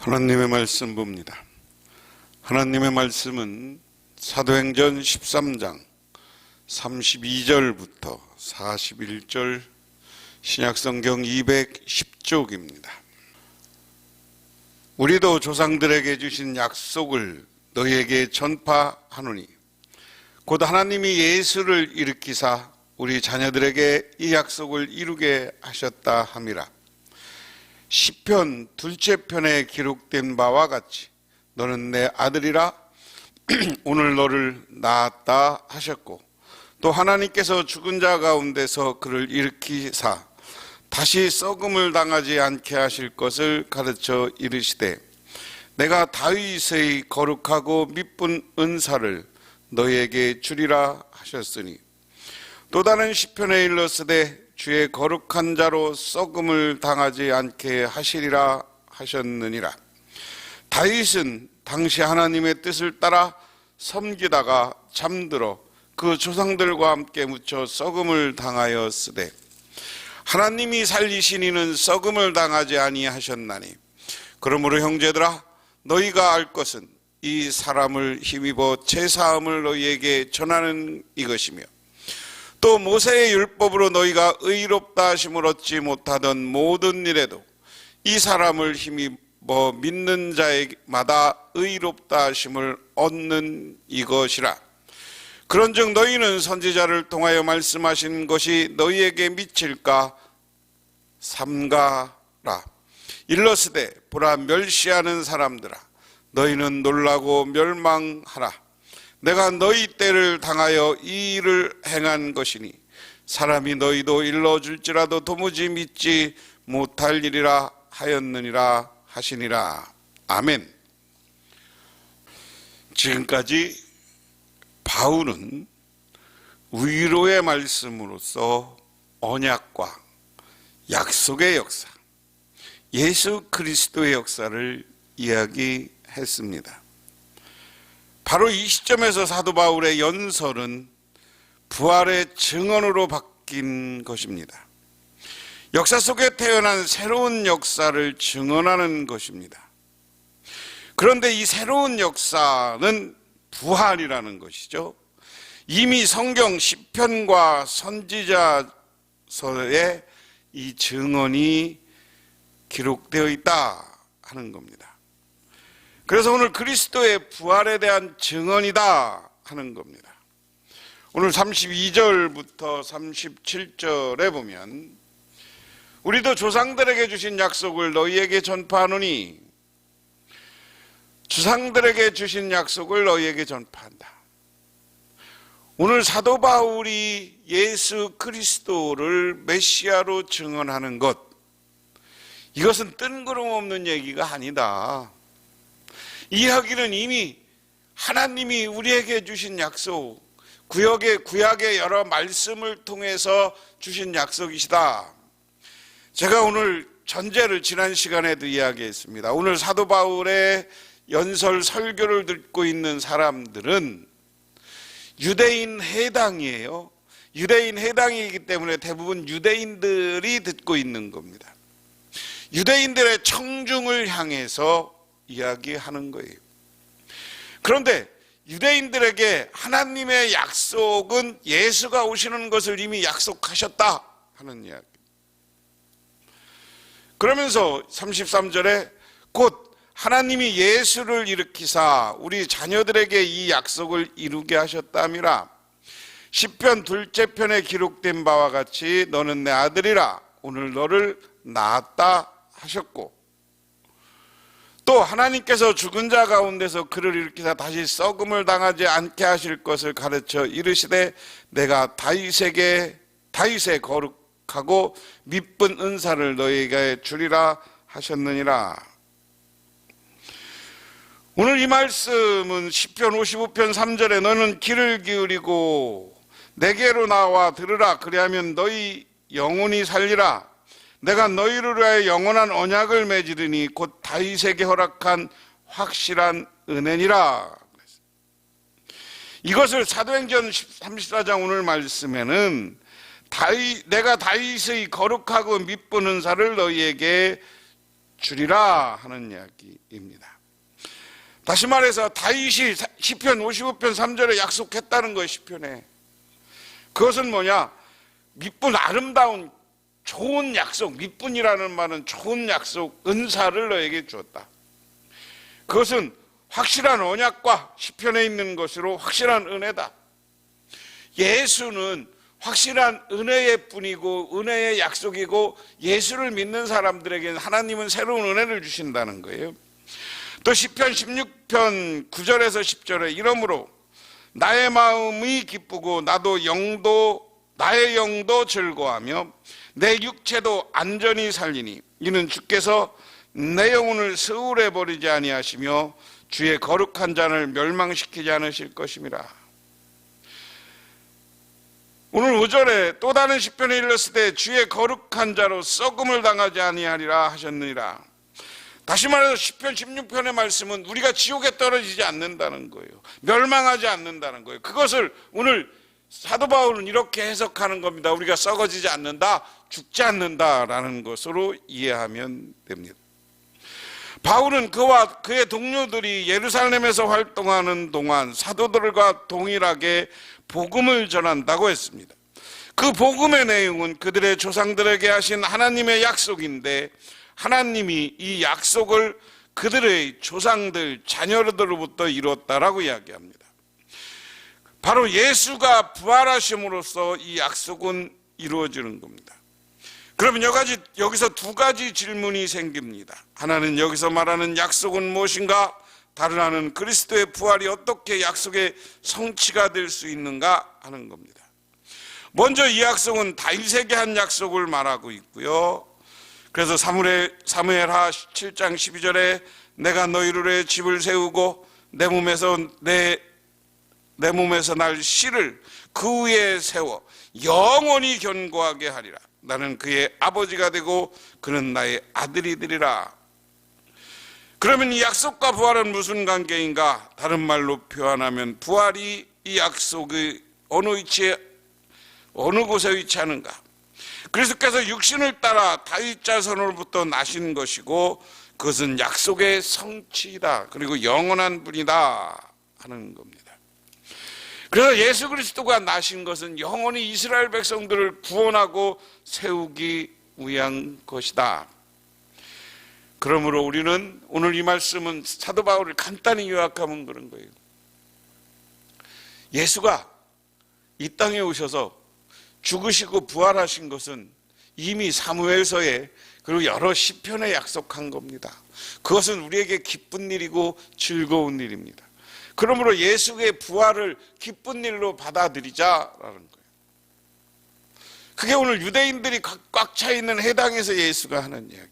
하나님의 말씀 봅니다. 하나님의 말씀은 사도행전 13장 32절부터 41절 신약성경 210쪽입니다. 우리도 조상들에게 주신 약속을 너희에게 전파하노니 곧 하나님이 예수를 일으키사 우리 자녀들에게 이 약속을 이루게 하셨다 함이라. 시편 둘째 편에 기록된 바와 같이 너는 내 아들이라 오늘 너를 낳았다 하셨고, 또 하나님께서 죽은 자 가운데서 그를 일으키사 다시 썩음을 당하지 않게 하실 것을 가르쳐 이르시되 내가 다윗의 거룩하고 미쁜 은사를 너희에게 주리라 하셨으니, 또 다른 시편에 일렀으되 주의 거룩한 자로 썩음을 당하지 않게 하시리라 하셨느니라. 다윗은 당시 하나님의 뜻을 따라 섬기다가 잠들어 그 조상들과 함께 묻혀 썩음을 당하였으되 하나님이 살리신 이는 썩음을 당하지 아니하셨나니, 그러므로 형제들아 너희가 알 것은 이 사람을 힘입어 제사함을 너희에게 전하는 이것이며, 또 모세의 율법으로 너희가 의롭다 하심을 얻지 못하던 모든 일에도 이 사람을 힘입어 믿는 자마다 의롭다 하심을 얻는 이것이라. 그런즉 너희는 선지자를 통하여 말씀하신 것이 너희에게 미칠까 삼가라. 일러스되 보라, 멸시하는 사람들아 너희는 놀라고 멸망하라. 내가 너희 때를 당하여 이 일을 행한 것이니 사람이 너희도 일러줄지라도 도무지 믿지 못할 일이라 하였느니라 하시니라. 아멘. 지금까지 바울은 위로의 말씀으로써 언약과 약속의 역사, 예수 그리스도의 역사를 이야기했습니다. 바로 이 시점에서 사도 바울의 연설은 부활의 증언으로 바뀐 것입니다. 역사 속에 태어난 새로운 역사를 증언하는 것입니다. 그런데 이 새로운 역사는 부활이라는 것이죠. 이미 성경 시편과 선지자서에 이 증언이 기록되어 있다 하는 겁니다. 그래서 오늘 그리스도의 부활에 대한 증언이다 하는 겁니다. 오늘 32절부터 37절에 보면 우리도 조상들에게 주신 약속을 너희에게 전파하노니, 조상들에게 주신 약속을 너희에게 전파한다. 오늘 사도 바울이 예수 그리스도를 메시아로 증언하는 것, 이것은 뜬구름없는 얘기가 아니다. 이 이야기는 이미 하나님이 우리에게 주신 약속, 구약의 여러 말씀을 통해서 주신 약속이시다. 제가 오늘 전제를 지난 시간에도 이야기했습니다. 오늘 사도 바울의 연설 설교를 듣고 있는 사람들은 유대인 해당이에요. 유대인 해당이기 때문에 대부분 유대인들이 듣고 있는 겁니다. 유대인들의 청중을 향해서 이야기하는 거예요. 그런데 유대인들에게 하나님의 약속은 예수가 오시는 것을 이미 약속하셨다 하는 이야기. 그러면서 33절에 곧 하나님이 예수를 일으키사 우리 자녀들에게 이 약속을 이루게 하셨다미라. 시편 둘째 편에 기록된 바와 같이 너는 내 아들이라 오늘 너를 낳았다 하셨고, 또 하나님께서 죽은 자 가운데서 그를 일으키사 다시 썩음을 당하지 않게 하실 것을 가르쳐 이르시되 내가 다윗의 거룩하고 미쁜 은사를 너희에게 주리라 하셨느니라. 오늘 이 말씀은 시편 55편 3절에 너는 귀를 기울이고 내게로 나와 들으라. 그리하면 너희 영혼이 살리라. 내가 너희를 위하여 영원한 언약을 맺으리니 곧 다윗에게 허락한 확실한 은혜니라. 이것을 사도행전 34장 오늘 말씀에는 내가 다윗의 거룩하고 미쁜 은사를 너희에게 주리라 하는 이야기입니다. 다시 말해서 다윗이 시편 55편 3절에 약속했다는 거예요. 시편에. 그것은 뭐냐? 미쁜 아름다운 좋은 약속, 미뿐이라는 말은 좋은 약속, 은사를 너에게 주었다. 그것은 확실한 언약과 시편에 있는 것으로 확실한 은혜다. 예수는 확실한 은혜의 뿐이고 은혜의 약속이고, 예수를 믿는 사람들에게는 하나님은 새로운 은혜를 주신다는 거예요. 또 시편 16편 9절에서 10절에 이러므로 나의 마음이 기쁘고 나의 영도 즐거워하며 내 육체도 안전히 살리니 이는 주께서 내 영혼을 스울해 버리지 아니하시며 주의 거룩한 자를 멸망시키지 않으실 것임이라. 오늘 5절에 또 다른 시편에 일렀을 때 주의 거룩한 자로 썩음을 당하지 아니하리라 하셨느니라. 다시 말해서 시편 16편의 말씀은 우리가 지옥에 떨어지지 않는다는 거예요. 멸망하지 않는다는 거예요. 그것을 오늘 사도 바울은 이렇게 해석하는 겁니다. 우리가 썩어지지 않는다, 죽지 않는다라는 것으로 이해하면 됩니다. 바울은 그와 그의 동료들이 예루살렘에서 활동하는 동안 사도들과 동일하게 복음을 전한다고 했습니다. 그 복음의 내용은 그들의 조상들에게 하신 하나님의 약속인데, 하나님이 이 약속을 그들의 조상들, 자녀들로부터 이뤘다라고 이야기합니다. 바로 예수가 부활하심으로써 이 약속은 이루어지는 겁니다. 그러면 여기서 두 가지 질문이 생깁니다. 하나는 여기서 말하는 약속은 무엇인가? 다른 하나는 그리스도의 부활이 어떻게 약속의 성취가 될 수 있는가 하는 겁니다. 먼저 이 약속은 다윗에게 한 약속을 말하고 있고요. 그래서 사무엘하 7장 12절에 내가 너희를 위해 집을 세우고 내 몸에서 날 씨를 그 위에 세워 영원히 견고하게 하리라. 나는 그의 아버지가 되고 그는 나의 아들이 되리라. 그러면 이 약속과 부활은 무슨 관계인가? 다른 말로 표현하면 부활이 이 약속의 어느 곳에 위치하는가? 그리스도께서 육신을 따라 다윗 자손으로부터 나신 것이고 그것은 약속의 성취이다. 그리고 영원한 분이다 하는 겁니다. 그래서 예수 그리스도가 나신 것은 영원히 이스라엘 백성들을 구원하고 세우기 위한 것이다. 그러므로 우리는 오늘 이 말씀은 사도 바울을 간단히 요약하면 그런 거예요. 예수가 이 땅에 오셔서 죽으시고 부활하신 것은 이미 사무엘서에 그리고 여러 시편에 약속한 겁니다. 그것은 우리에게 기쁜 일이고 즐거운 일입니다. 그러므로 예수의 부활을 기쁜 일로 받아들이자라는 거예요. 그게 오늘 유대인들이 꽉 차 있는 해당에서 예수가 하는 이야기,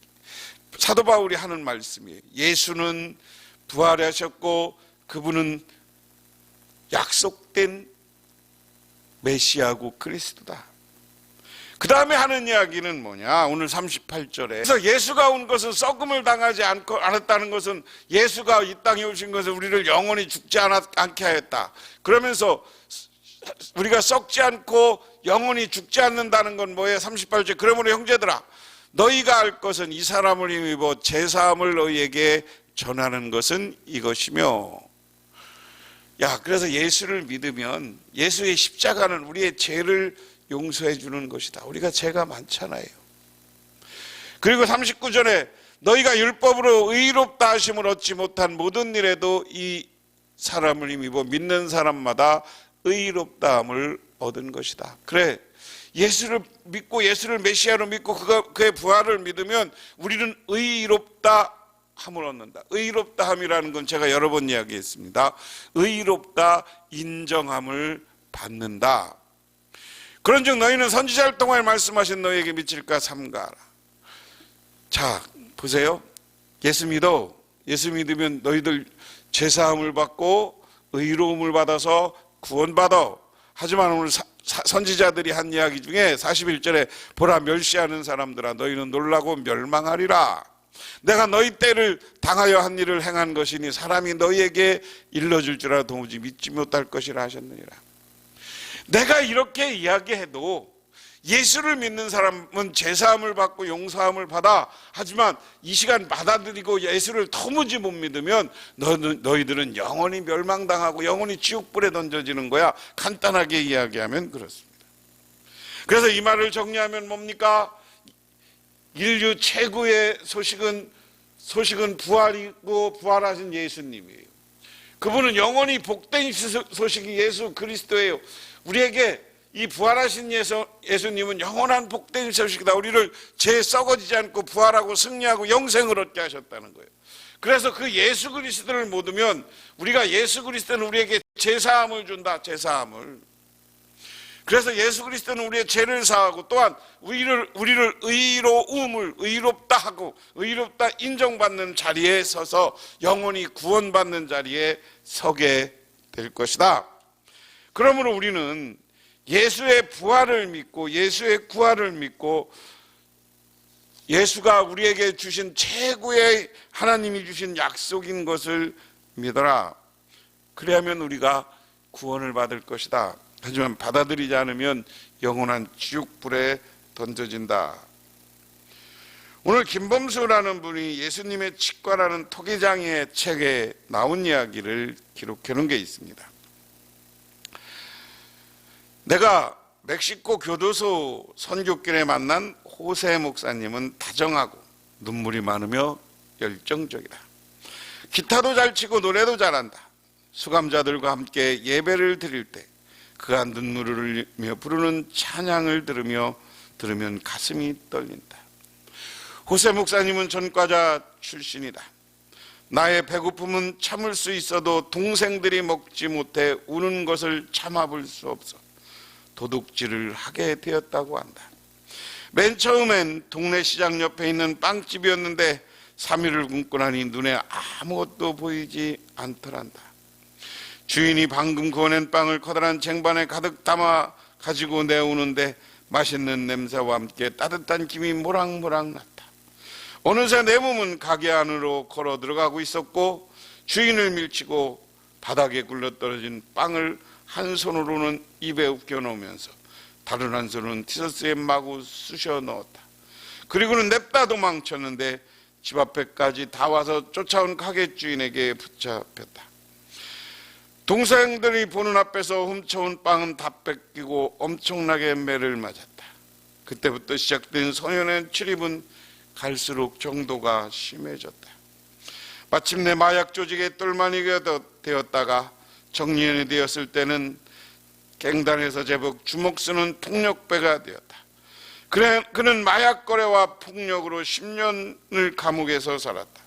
사도 바울이 하는 말씀이에요. 예수는 부활하셨고 그분은 약속된 메시아고 그리스도다. 그 다음에 하는 이야기는 뭐냐? 오늘 38절에 그래서 예수가 온 것은 썩음을 당하지 않았다는 것은 예수가 이 땅에 오신 것은 우리를 영원히 죽지 않게 하였다. 그러면서 우리가 썩지 않고 영원히 죽지 않는다는 건 뭐예요? 38절 그러므로 형제들아 너희가 알 것은 이 사람을 힘입어 제사함을 너희에게 전하는 것은 이것이며. 그래서 예수를 믿으면 예수의 십자가는 우리의 죄를 용서해 주는 것이다. 우리가 죄가 많잖아요. 그리고 39절에 너희가 율법으로 의롭다 하심을 얻지 못한 모든 일에도 이 사람을 힘입어 믿는 사람마다 의롭다함을 얻은 것이다. 그래, 예수를 믿고 예수를 메시아로 믿고 그의 부활을 믿으면 우리는 의롭다 함을 얻는다. 의롭다 함이라는 건 제가 여러 번 이야기했습니다. 의롭다 인정함을 받는다. 그런즉 너희는 선지자를 통하여 말씀하신 너희에게 미칠까 삼가하라. 자, 보세요. 예수 믿으면 너희들 죄사함을 받고 의로움을 받아서 구원받아. 하지만 오늘 선지자들이 한 이야기 중에 41절에 보라 멸시하는 사람들아 너희는 놀라고 멸망하리라. 내가 너희 때를 당하여 한 일을 행한 것이니 사람이 너희에게 일러줄 줄 알아 도무지 믿지 못할 것이라 하셨느니라. 내가 이렇게 이야기해도 예수를 믿는 사람은 제사함을 받고 용서함을 받아. 하지만 이 시간 받아들이고 예수를 도무지 못 믿으면 너희들은 영원히 멸망당하고 영원히 지옥불에 던져지는 거야. 간단하게 이야기하면 그렇습니다. 그래서 이 말을 정리하면 뭡니까? 인류 최고의 소식은 부활이고 부활하신 예수님이에요. 그분은 영원히 복된 소식이 예수 그리스도예요. 우리에게 이 부활하신 예수님은 영원한 복된 소식이다. 우리를 죄 썩어지지 않고 부활하고 승리하고 영생을 얻게 하셨다는 거예요. 그래서 그 예수 그리스도를 믿으면 우리가 예수 그리스도는 우리에게 제사함을 준다. 제사함을. 그래서 예수 그리스도는 우리의 죄를 사하고 또한 우리를 의롭다 하고 의롭다 인정받는 자리에 서서 영원히 구원받는 자리에 서게 될 것이다. 그러므로 우리는 예수의 부활을 믿고 예수의 구원을 믿고 예수가 우리에게 주신 최고의 하나님이 주신 약속인 것을 믿어라. 그래야만 우리가 구원을 받을 것이다. 하지만 받아들이지 않으면 영원한 지옥불에 던져진다. 오늘 김범수라는 분이 예수님의 치과라는 토기장의 책에 나온 이야기를 기록해 놓은 게 있습니다. 내가 멕시코 교도소 선교길에 만난 호세 목사님은 다정하고 눈물이 많으며 열정적이다. 기타도 잘 치고 노래도 잘한다. 수감자들과 함께 예배를 드릴 때 그가 눈물을 흘리며 부르는 찬양을 들으면 가슴이 떨린다. 호세 목사님은 전과자 출신이다. 나의 배고픔은 참을 수 있어도 동생들이 먹지 못해 우는 것을 참아볼 수 없어 도둑질을 하게 되었다고 한다. 맨 처음엔 동네 시장 옆에 있는 빵집이었는데 3일을 굶고 나니 눈에 아무것도 보이지 않더란다. 주인이 방금 구워낸 빵을 커다란 쟁반에 가득 담아 가지고 내오는데 맛있는 냄새와 함께 따뜻한 김이 모락모락 났다. 어느새 내 몸은 가게 안으로 걸어 들어가고 있었고 주인을 밀치고 바닥에 굴러떨어진 빵을 한 손으로는 입에 웃겨 넣으면서 다른 한 손은 티셔츠에 마구 쑤셔 넣었다. 그리고는 냅다 도망쳤는데 집 앞에까지 다 와서 쫓아온 가게 주인에게 붙잡혔다. 동생들이 보는 앞에서 훔쳐온 빵은 다 뺏기고 엄청나게 매를 맞았다. 그때부터 시작된 소년의 출입은 갈수록 정도가 심해졌다. 마침내 마약 조직의 똘마니가 되었다가 청년이 되었을 때는 갱단에서 제법 주먹 쓰는 폭력배가 되었다. 그는 마약 거래와 폭력으로 10년을 감옥에서 살았다.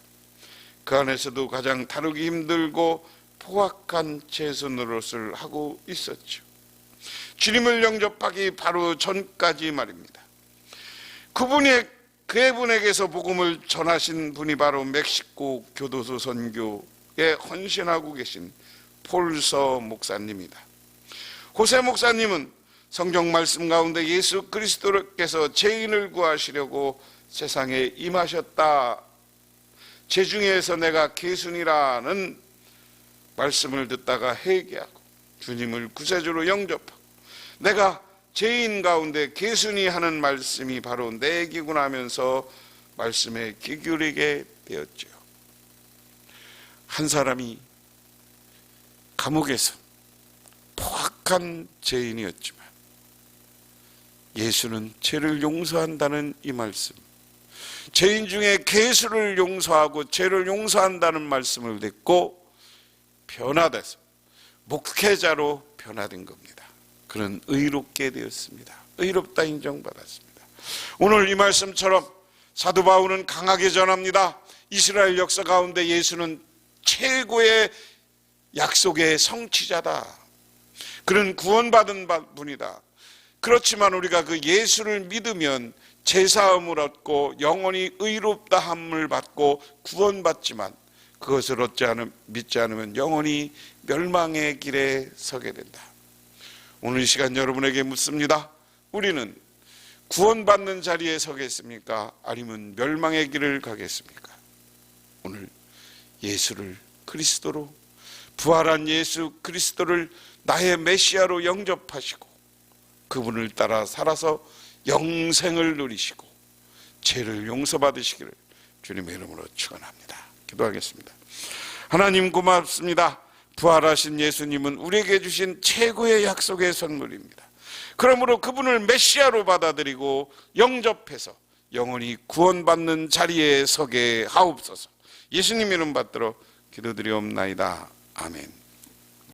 그 안에서도 가장 다루기 힘들고 포악한 죄수 노릇을 하고 있었죠. 주님을 영접하기 바로 전까지 말입니다. 그분에게서 복음을 전하신 분이 바로 멕시코 교도소 선교에 헌신하고 계신 폴서 목사님이다. 호세 목사님은 성경 말씀 가운데 예수 그리스도께서 죄인을 구하시려고 세상에 임하셨다. 죄 중에서 내가 개순이라는 말씀을 듣다가 회개하고 주님을 구세주로 영접하고 내가 죄인 가운데 개순이 하는 말씀이 바로 내 귀구나 하면서 말씀에 귀 기울이게 되었죠. 한 사람이 감옥에서 포악한 죄인이었지만 예수는 죄를 용서한다는 이 말씀, 죄인 중에 개수를 용서하고 죄를 용서한다는 말씀을 듣고 변화돼서 목회자로 변화된 겁니다. 그는 의롭게 되었습니다. 의롭다 인정받았습니다. 오늘 이 말씀처럼 사도 바울은 강하게 전합니다. 이스라엘 역사 가운데 예수는 최고의 약속의 성취자다. 그는 구원받은 분이다. 그렇지만 우리가 그 예수를 믿으면 제사함을 얻고 영원히 의롭다함을 받고 구원받지만 그것을 믿지 않으면 영원히 멸망의 길에 서게 된다. 오늘 이 시간 여러분에게 묻습니다. 우리는 구원받는 자리에 서겠습니까? 아니면 멸망의 길을 가겠습니까? 오늘 예수를 그리스도로, 부활한 예수 그리스도를 나의 메시아로 영접하시고 그분을 따라 살아서 영생을 누리시고 죄를 용서받으시기를 주님의 이름으로 축원합니다. 기도하겠습니다. 하나님 고맙습니다. 부활하신 예수님은 우리에게 주신 최고의 약속의 선물입니다. 그러므로 그분을 메시아로 받아들이고 영접해서 영원히 구원받는 자리에 서게 하옵소서. 예수님 이름 받들어 기도드리옵나이다. 아멘.